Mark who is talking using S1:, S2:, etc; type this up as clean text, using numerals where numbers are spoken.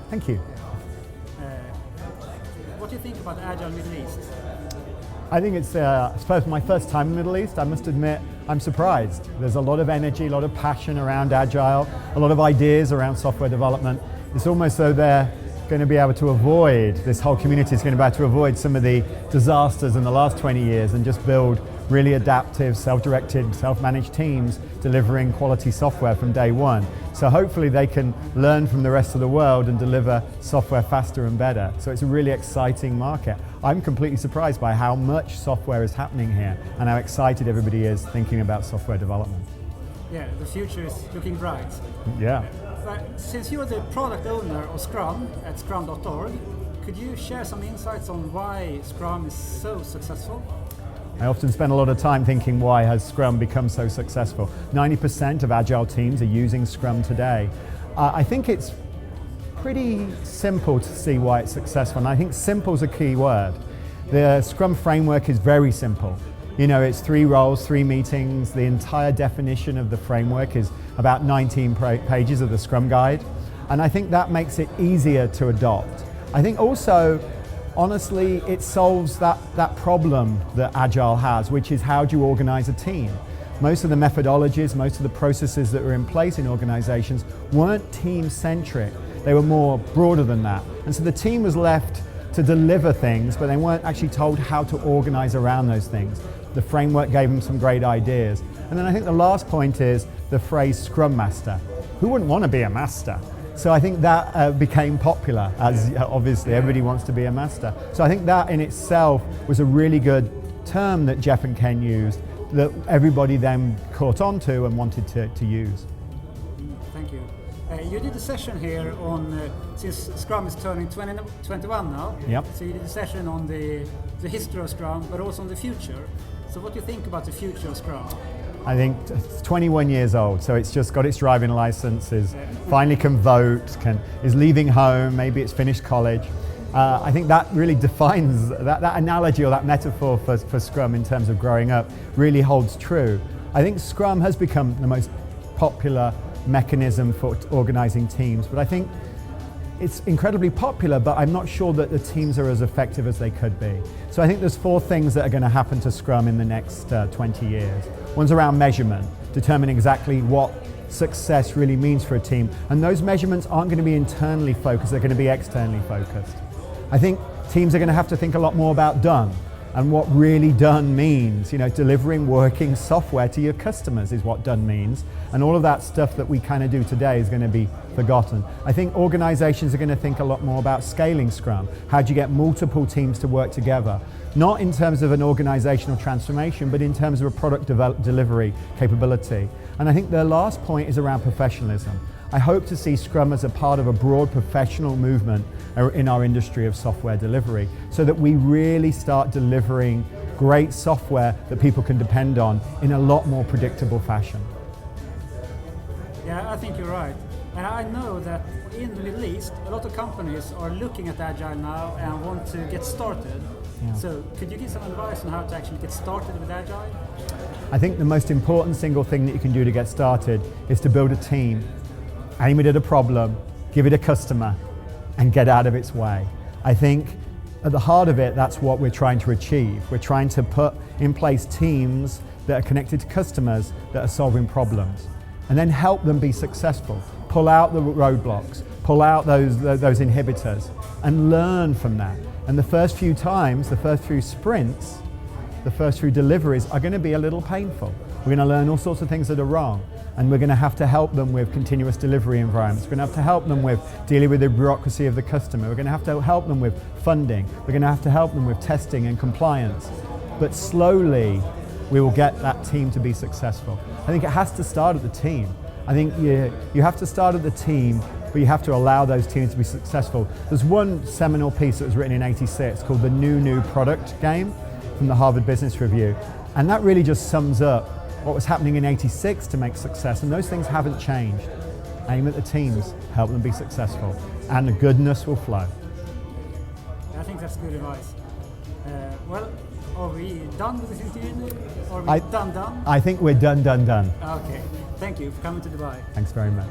S1: Thank you.
S2: What do you think about Agile Middle East?
S1: I think it's my first time in the Middle East. I must admit, I'm surprised. There's a lot of energy, a lot of passion around Agile, a lot of ideas around software development. It's almost though they're going to be able to avoid, this whole community is going to be able to avoid some of the disasters in the last 20 years and just build really adaptive, self-directed, self-managed teams delivering quality software from day one. So hopefully they can learn from the rest of the world and deliver software faster and better. So it's a really exciting market. I'm completely surprised by how much software is happening here and how excited everybody is thinking about software development.
S2: Yeah, the future is looking bright.
S1: Yeah.
S2: But since you're the product owner of Scrum at scrum.org, could you share some insights on why Scrum is so successful?
S1: I often spend a lot of time thinking, why has Scrum become so successful? 90% of Agile teams are using Scrum today. I think it's pretty simple to see why it's successful, and I think simple is a key word. The Scrum framework is very simple. You know, it's 3 roles, 3 meetings. The entire definition of the framework is about 19 pages of the Scrum guide, and I think that makes it easier to adopt. I think also, honestly, it solves that problem that Agile has, which is how do you organize a team? Most of the methodologies, most of the processes that were in place in organizations weren't team-centric. They were more broader than that. And so the team was left to deliver things, but they weren't actually told how to organize around those things. The framework gave them some great ideas. And then I think the last point is the phrase Scrum Master. Who wouldn't want to be a master? So I think that became popular, as obviously everybody wants to be a master. So I think that in itself was a really good term that Jeff and Ken used, that everybody then caught on to and wanted to use.
S2: Thank you. You did a session here on, since Scrum is turning 21 now,
S1: Yep.
S2: So you did a session on the history of Scrum, but also on the future. So what do you think about the future of Scrum?
S1: I think it's 21 years old, so it's just got its driving license, finally can vote, is leaving home, maybe it's finished college. I think that really defines, that analogy or that metaphor for Scrum in terms of growing up really holds true. I think Scrum has become the most popular mechanism for organizing teams, but I think it's incredibly popular, but I'm not sure that the teams are as effective as they could be. So I think there's 4 things that are going to happen to Scrum in the next 20 years. One's around measurement, determining exactly what success really means for a team. And those measurements aren't going to be internally focused, they're going to be externally focused. I think teams are going to have to think a lot more about done and what really done means. You know, delivering working software to your customers is what done means. And all of that stuff that we kind of do today is going to be forgotten. I think organizations are going to think a lot more about scaling Scrum. How do you get multiple teams to work together? Not in terms of an organizational transformation, but in terms of a product delivery capability. And I think the last point is around professionalism. I hope to see Scrum as a part of a broad professional movement in our industry of software delivery, so that we really start delivering great software that people can depend on in a lot more predictable fashion.
S2: Yeah, I think you're right. And I know that in the Middle East, a lot of companies are looking at Agile now and want to get started.
S1: Yeah.
S2: So could you give some advice on how to actually get started with Agile?
S1: I think the most important single thing that you can do to get started is to build a team, aim it at a problem, give it a customer, and get out of its way. I think at the heart of it, that's what we're trying to achieve. We're trying to put in place teams that are connected to customers that are solving problems, and then help them be successful. Pull out the roadblocks, pull out those inhibitors, and learn from that. And the first few times, the first few sprints, the first few deliveries are going to be a little painful. We're going to learn all sorts of things that are wrong, and we're going to have to help them with continuous delivery environments. We're going to have to help them with dealing with the bureaucracy of the customer. We're going to have to help them with funding. We're going to have to help them with testing and compliance. But slowly, we will get that team to be successful. I think it has to start at the team. I think you have to start at the team, but you have to allow those teams to be successful. There's one seminal piece that was written in '86 called The New Product Game from the Harvard Business Review. And that really just sums up what was happening in '86 to make success, and those things haven't changed. Aim at the teams, help them be successful, and the goodness will flow.
S2: I think that's good advice. Well, are we done with this interview? Are we done?
S1: I think we're done.
S2: Okay, thank you for coming to Dubai.
S1: Thanks very much.